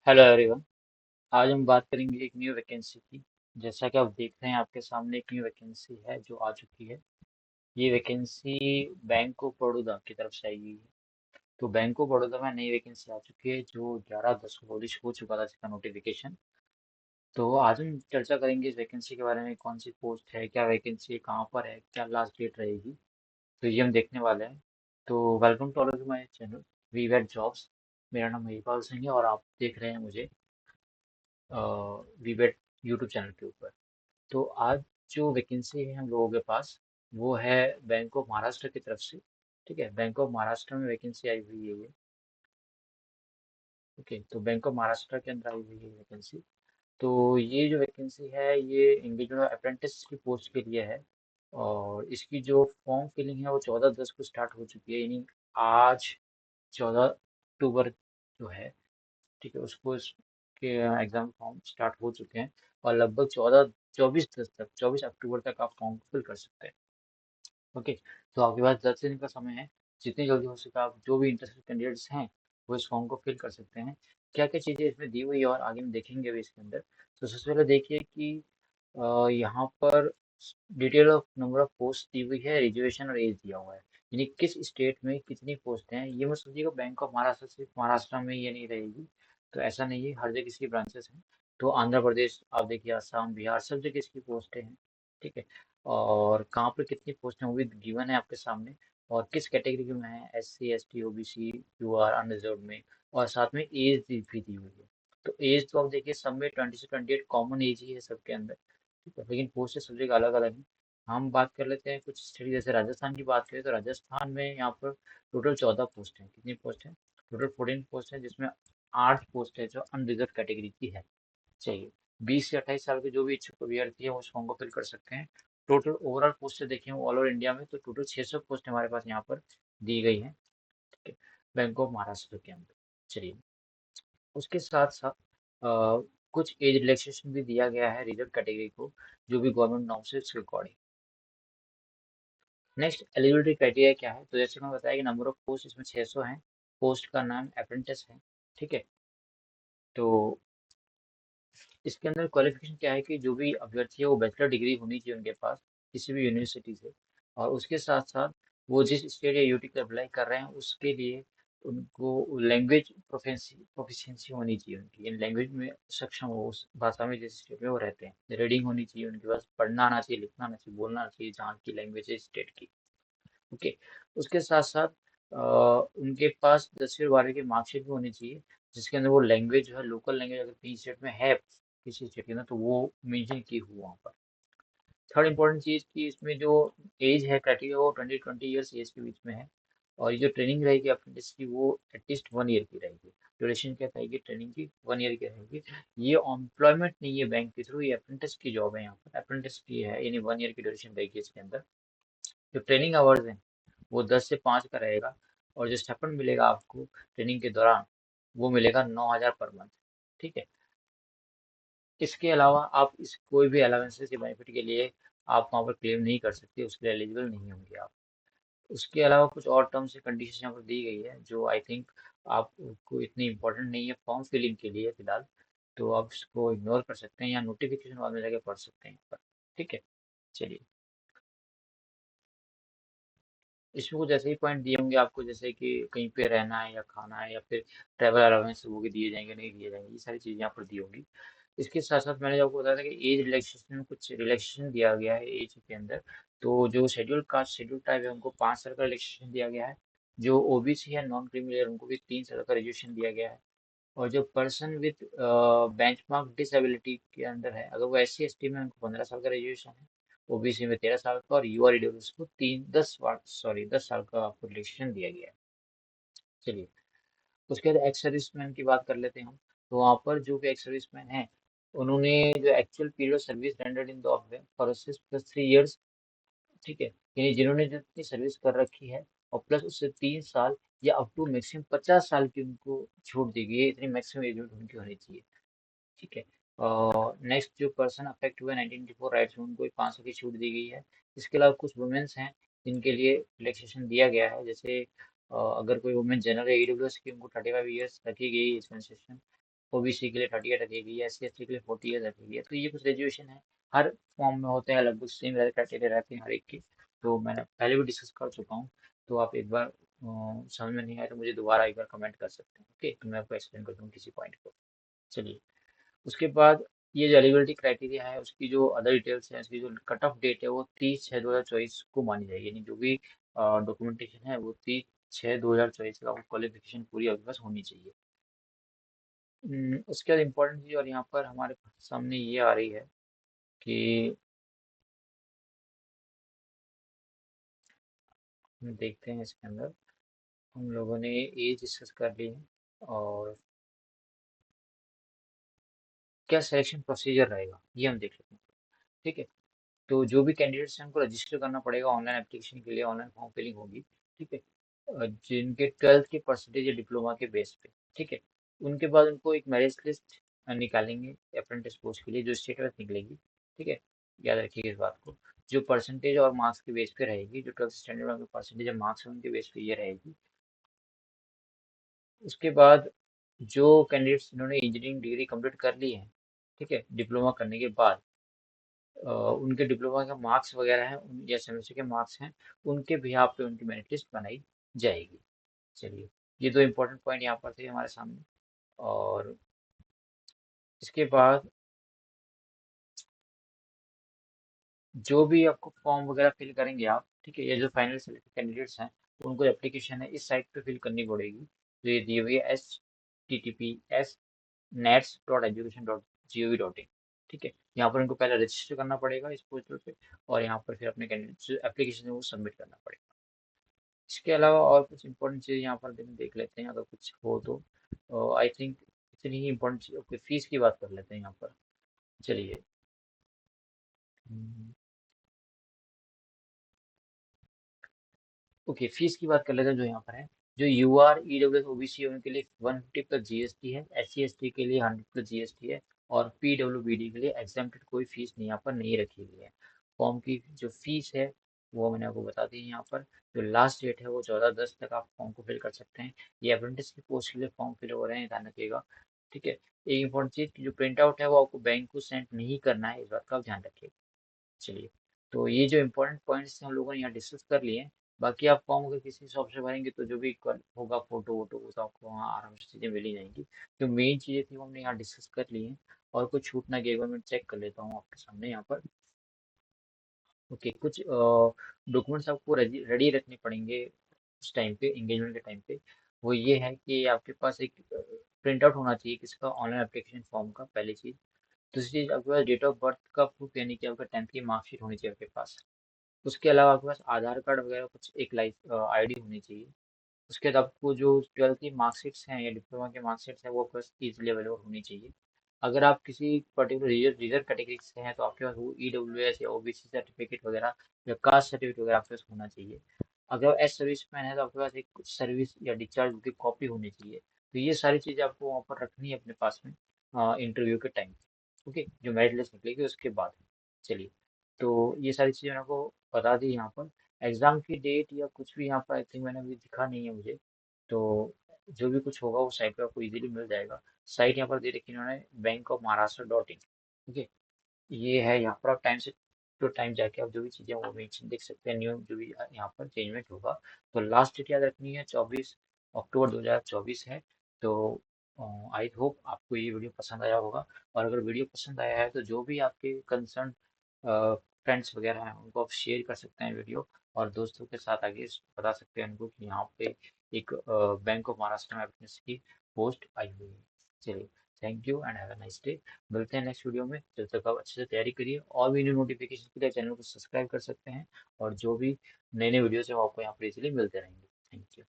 Hello everyone. आज हम बात करेंगे एक न्यू वैकेंसी की। जैसा कि आप देख रहे हैं आपके सामने एक न्यू वैकेंसी है जो आ चुकी है। ये वैकेंसी बैंक ऑफ बड़ौदा की तरफ से आई हुई है। तो बैंक ऑफ बड़ौदा में नई वैकेंसी आ चुकी है जो 11/10 को पब्लिश हो चुका था इसका नोटिफिकेशन। तो आज हम चर्चा करेंगे इस वैकेंसी के बारे में, कौन सी पोस्ट है, क्या वैकेंसी है, कहाँ पर है, क्या लास्ट डेट रहेगी। तो ये हम देखने वाले हैं। तो welcome to all of my channel we wait jobs. मेरा नाम महिपाल सिंह है और आप देख रहे हैं मुझे वीवेट यूट्यूब चैनल के ऊपर। तो आज जो वैकेंसी है हम लोगों के पास वो है बैंक ऑफ महाराष्ट्र की तरफ से। ठीक है, बैंक ऑफ महाराष्ट्र में वैकेंसी आई हुई है ये। ओके, तो बैंक ऑफ महाराष्ट्र के अंदर आई हुई है वैकेंसी। तो ये जो वैकेंसी है ये इंडिविजुअल अप्रेंटिस की पोस्ट के लिए है। और इसकी जो फॉर्म फिलिंग है वो 14/10 को स्टार्ट हो चुकी है, यानी आज 14 अक्टूबर जो है, ठीक है, उसको इसके एग्जाम फॉर्म स्टार्ट हो चुके हैं। और लगभग 24 तक आप फॉर्म फिल कर सकते हैं। ओके, तो आपके पास 10 दिन का समय है। जितनी जल्दी हो सके आप जो भी इंटरेस्टेड कैंडिडेट्स हैं वो इस फॉर्म को फिल कर सकते हैं। क्या क्या चीज़ें इसमें दी हुई है और आगे हम देखेंगे भी इसके अंदर। तो सबसे पहले देखिए कि यहाँ पर detail of number of post दी हुई है, रिजर्वेशन और एज दिया हुआ है, यानी किस स्टेट में कितनी पोस्ट हैं। ये मत समझिएगा बैंक ऑफ महाराष्ट्र सिर्फ महाराष्ट्र में ये नहीं रहेगी। तो ऐसा नहीं है, हर जगह इसकी ब्रांचेस हैं। तो आंध्र प्रदेश आप देखिए, असम, बिहार, सब जगह इसकी पोस्टें हैं। ठीक है, और कहाँ पर कितनी पोस्ट हैं वो भी गिवन है आपके सामने। और किस कैटेगरी में है, SC ST OBC, UR unreserved में। और साथ में एज भी दी हुई है। तो एज तो आप देखिए सब में 20 से 28 कॉमन एज ही है सबके अंदर। ठीक है, लेकिन पोस्ट सब जगह अलग अलग है। हम बात कर लेते हैं कुछ स्टेट, जैसे राजस्थान की बात करें तो राजस्थान में यहाँ पर टोटल 14 पोस्ट हैं। कितनी पोस्ट है? टोटल 14 पोस्ट है, जिसमें 8 पोस्ट है जो अनरिजर्व कैटेगरी की है। चाहिए 20 से 28 साल के जो भी इच्छुक अभ्यर्थी है वो उस फॉर्म को फिल कर सकते हैं। टोटल ओवरऑल पोस्ट देखें ऑल ओवर इंडिया में तो टोटल 600 पोस्ट हमारे पास यहाँ पर दी गई है। ठीक है, बैंक ऑफ महाराष्ट्र के अंदर। चलिए, उसके साथ साथ कुछ एज रिलैक्सेशन भी दिया गया है रिजर्व कैटेगरी को, जो भी गवर्नमेंट नॉर्म से इसके अकॉर्डिंग। नेक्स्ट, एलिजिबिलिटी क्राइटेरिया क्या है? तो जैसे मैंने बताया कि नंबर ऑफ पोस्ट इसमें 600 हैं। पोस्ट का नाम अप्रेंटिस है। ठीक है, तो इसके अंदर क्वालिफिकेशन क्या है कि जो भी अभ्यर्थी है वो बैचलर डिग्री होनी चाहिए उनके पास, किसी भी यूनिवर्सिटी से। और उसके साथ साथ वो जिस स्टेट या यूटी का अप्लाई कर रहे हैं उसके लिए उनको लैंग्वेज प्रोफिशिएंसी होनी चाहिए, उनकी इन लैंग्वेज में सक्षम हो, उस भाषा में जिस स्टेट में वो रहते हैं। रीडिंग होनी चाहिए उनके पास, पढ़ना आना चाहिए, लिखना आना चाहिए, बोलना आना चाहिए, जहाँ की लैंग्वेज है स्टेट की। ओके, उसके साथ साथ उनके पास 10वीं और 12वीं की मार्कशीट भी होनी चाहिए, जिसके अंदर वो लैंग्वेज जो है, लोकल लैंग्वेज अगर कहीं स्टेट में है, किसी स्टेट के अंदर, तो वो मेंशन की हो वहाँ पर। थर्ड इंपॉर्टेंट चीज़ की इसमें जो एज है क्राइटेरिया, वो 20-20 ईयर्स एज के बीच में है। और ये जो ट्रेनिंग रहेगी अप्रेंटिस की वो एटलीस्ट 1 ईयर की रहेगी। ड्यूरेशन क्या रहेगी ट्रेनिंग की? 1 ईयर की रहेगी। ये एम्प्लॉयमेंट नहीं है बैंक के थ्रू, ये अप्रेंटिस की जॉब है, यहाँ पर अप्रेंटिस की है, यानी 1 ईयर की ड्यूरेशन रहेगी इसके अंदर। जो ट्रेनिंग आवर्स हैं वो 10 से 5 का रहेगा। और जो स्टेपन मिलेगा आपको ट्रेनिंग के दौरान वो मिलेगा 9,000 पर मंथ। ठीक है, इसके अलावा आप इस कोई भी अलावेंसेस के बेनिफिट के लिए आप वहाँ पर क्लेम नहीं कर सकते, उसके लिए एलिजिबल नहीं होंगे आप। उसके अलावा कुछ और टर्म्स एंड कंडीशन यहाँ पर दी गई है जो आई थिंक आपको इतनी इंपॉर्टेंट नहीं है फॉर्म फिलिंग के लिए फिलहाल। तो आप इसको इग्नोर कर सकते हैं या नोटिफिकेशन बाद में जाके पढ़ सकते हैं यहाँ पर। ठीक है, चलिए, इसमें कुछ ऐसे ही पॉइंट दिए होंगे आपको, जैसे कि कहीं पे रहना है या खाना है या फिर ट्रैवल अलाउंस वो भी दिए जाएंगे नहीं दिए जाएंगे, ये सारी चीज़ें यहाँ पर दी होंगी। इसके साथ साथ मैंने जो आपको बताया था कि एज रिलैक्सेशन में कुछ रिलैक्सेशन दिया गया है एज के अंदर। तो जो शेड्यूल कास्ट शेड्यूल टाइप है उनको 5 साल का रिलैक्सेशन दिया गया है। जो OBC है नॉन क्रीमिलियर उनको भी 3 साल का रिजर्वेशन दिया गया है। और जो पर्सन विद बेंचमार्क डिसेबिलिटी के अंदर है, अगर वो SC ST में, उनको 15 साल का रिजर्वेशन है। OBC में 13 साल का, और UR EWS को 10 साल का आपको रिलैक्सेशन दिया गया है। चलिए, उसके बाद एक्स सर्विसमैन की बात कर लेते हैं हम। तो वहाँ पर जो भी एक्स सर्विसमैन हैं उन्होंने जो actual period of service rendered in the office plus 3 years. ठीक है, यानी जिन्होंने जितनी सर्विस कर रखी है और प्लस उससे 3 साल, या अप टू मैक्सिमम 50 साल की उनको छूट दी गई है, इतनी मैक्सिमम एज उनकी होनी चाहिए। ठीक है, और नेक्स्ट जो पर्सन अफेक्ट हुए 1994 राइट्स में, उनको 500 की छूट दी गई है। इसके अलावा कुछ वुमेन्स हैं जिनके लिए रिलैक्सेशन दिया गया है, जैसे अगर कोई वुमेन जनरल AWS की, उनको 35 ईयर्स रखी गई डिस्पेंसेशन। ओबीसी के लिए 38 रखेगी, SC ST के लिए 40 ईयर्स रखेगी। तो ये कुछ रेजुएशन है, हर फॉर्म में होते हैं, लगभग सेम क्राइटेरिया रहते हैं हर एक के। तो मैंने पहले भी डिस्कस कर चुका हूँ। तो आप एक बार समझ में नहीं आया तो मुझे दोबारा एक बार कमेंट कर सकते हैं, ओके, तो मैं आपको एक्सप्लेन कर दूँ किसी पॉइंट को। चलिए, उसके बाद ये जो एलिजिबिलिटी क्राइटेरिया है, उसकी जो अदर डिटेल्स है, उसकी जो कट ऑफ डेट है वो 30/6/2024 को मानी जाएगी, यानी जो भी डॉक्यूमेंटेशन है वो 30/6/2024 का क्वालिफिकेशन पूरी आपके पास होनी चाहिए। उसके बाद इम्पोर्टेंट चीज़ और यहाँ पर हमारे सामने ये आ रही है कि हम देखते हैं इसके अंदर हम लोगों ने एज डिस्कस कर ली है, और क्या सिलेक्शन प्रोसीजर रहेगा ये हम देख लेते हैं। ठीक है, तो जो भी कैंडिडेट्स हैं उनको रजिस्टर करना पड़ेगा ऑनलाइन एप्लीकेशन के लिए, ऑनलाइन फॉर्म फिलिंग होगी। ठीक है, जिनके 12th के परसेंटेज या डिप्लोमा के बेस पे। ठीक है, उनके बाद उनको एक मेरिट लिस्ट निकालेंगे अप्रेंटिस पोस्ट के लिए, जो स्टेट वाइज निकलेगी। ठीक है, याद रखिएगा इस बात को। जो परसेंटेज और मार्क्स के बेस पे रहेगी, जो 12th स्टैंडर्ड में परसेंटेज और मार्क्स है उनके बेस पे ये रहेगी। उसके बाद जो कैंडिडेट्स जिन्होंने इंजीनियरिंग डिग्री कंप्लीट कर ली है, ठीक है, डिप्लोमा करने के बाद उनके डिप्लोमा के मार्क्स वगैरह हैं या सेमेस्टर के मार्क्स हैं, उनके बिहाफ पे उनकी मेरिट लिस्ट बनाई जाएगी। चलिए, ये दो इम्पोर्टेंट पॉइंट यहाँ पर थे हमारे सामने। और इसके बाद जो भी आपको फॉर्म वगैरह फिल करेंगे आप, ठीक है, ये जो फाइनल सेलेक्टेड कैंडिडेट्स हैं उनको एप्लीकेशन है इस साइट पे फिल करनी पड़ेगी, तो ये दी हुई है https://nets.education.gov.in। ठीक है, यहाँ पर इनको पहले रजिस्टर करना पड़ेगा इस पोर्टल पे, और यहाँ पर फिर अपने कैंडिडेट एप्लीकेशन है वो सबमिट करना पड़ेगा। इसके अलावा और कुछ इंपॉर्टेंट चीज़ यहाँ पर देख लेते हैं, अगर कुछ हो तो आई थिंक इतनी ही इंपॉर्टेंट चीज़। ओके, फीस की बात कर लेते हैं यहाँ पर। चलिए, ओके, फीस की बात कर लेते हैं। जो यहाँ पर है, जो UR EWS OBC है उनके लिए 150 प्लस GST है, SC ST के लिए 100 प्लस GST है, और PWBD के लिए एग्जाम्प्टेड कोई फीस नहीं यहाँ पर नहीं रखी गई है। फॉर्म की जो फीस है वो मैंने आपको बता दी है यहाँ पर। जो लास्ट डेट है वो 14/10 तक आप फॉर्म को फिल कर सकते हैं। ये अप्रेंटिस की पोस्ट के लिए फॉर्म फिल हो रहे हैं, ध्यान रखिएगा। ठीक है, एक इंपॉर्टेंट चीज़ की जो प्रिंट आउट है वो आपको बैंक को सेंड नहीं करना है, इस बात का आप ध्यान रखिएगा। चलिए, तो ये जो इम्पोर्टेंट पॉइंट्स हम लोगों ने यहाँ डिस्कस कर लिए हैं। बाकी आप फॉर्म अगर किसी शॉप से भरेंगे तो जो भी होगा फोटो वोटो वो तो आपको वहाँ आराम से चीज़ें मिल ही जाएंगी। जो मेन चीज़ें थी वो हमने यहाँ डिस्कस कर ली हैं। और कुछ छूट ना गया एक बार मैं चेक कर लेता हूँ आपके सामने यहाँ पर। ओके, कुछ डॉक्यूमेंट्स आपको रेडी रखने पड़ेंगे उस टाइम पे, एंगेजमेंट के टाइम पे। वो ये है कि आपके पास एक प्रिंट आउट होना चाहिए किसका, ऑनलाइन एप्लीकेशन फॉर्म का, पहली चीज़। दूसरी चीज़, आपके पास डेट ऑफ बर्थ का प्रूफ, यानी कि आपका 10th की मार्कशीट होनी चाहिए आपके पास। उसके अलावा आपके पास आधार कार्ड वगैरह कुछ एक लाइफ ID होनी चाहिए। उसके बाद आपको जो 12th की मार्कशीट्स हैं या डिप्लोमा की मार्कशीट्स हैं वो आपके पास ईजिली अवेलेबल होनी चाहिए। अगर आप किसी पर्टिकुलर रिजर्व कैटेगरी से हैं तो आपके पास वो EWS या OBC सर्टिफिकेट वगैरह या कास्ट सर्टिफिकेट वगैरह आपके पास होना चाहिए। अगर एस सर्विस मैन है तो आपके पास एक सर्विस या डिस्चार्ज की कॉपी होनी चाहिए। तो ये सारी चीज़ें आपको वहाँ पर रखनी है अपने पास में इंटरव्यू के टाइम। ओके, जो मेरिट लिस्ट निकलेगी उसके बाद। चलिए, तो ये सारी चीज़ें मैंने आपको बता दी यहाँ पर। एग्ज़ाम की डेट या कुछ भी यहाँ पर आई थिंक मैंने अभी दिखा नहीं है मुझे। तो जो भी कुछ होगा वो साइट पे आपको इजीली मिल जाएगा। साइट यहाँ पर दे रखी है इन्होंने, BankofMaharashtra.in। ओके, ये है, यहाँ पर आप टाइम से तो टाइम जाके आप जो भी चीज़ें वो मेंशन देख सकते हैं, न्यू जो भी यहाँ पर चेंजमेंट होगा। तो लास्ट डेट याद रखनी है 24 अक्टूबर 2024 है। तो आई होप आपको ये वीडियो पसंद आया होगा। और अगर वीडियो पसंद आया है तो जो भी आपके कंसर्न फ्रेंड्स वगैरह हैं उनको आप शेयर कर सकते हैं वीडियो, और दोस्तों के साथ आगे बता सकते हैं उनको कि यहाँ पे एक बैंक ऑफ महाराष्ट्र में अपने की पोस्ट आई हुई है। चलिए, thank you and have a nice day. मिलते हैं नेक्स्ट वीडियो में, जब तक आप अच्छे से तैयारी करिए। और भी न्यू नोटिफिकेशन के लिए चैनल को सब्सक्राइब कर सकते हैं, और जो भी नए नए वीडियोस हैं वो आपको यहाँ पर इजीली मिलते रहेंगे। Thank you.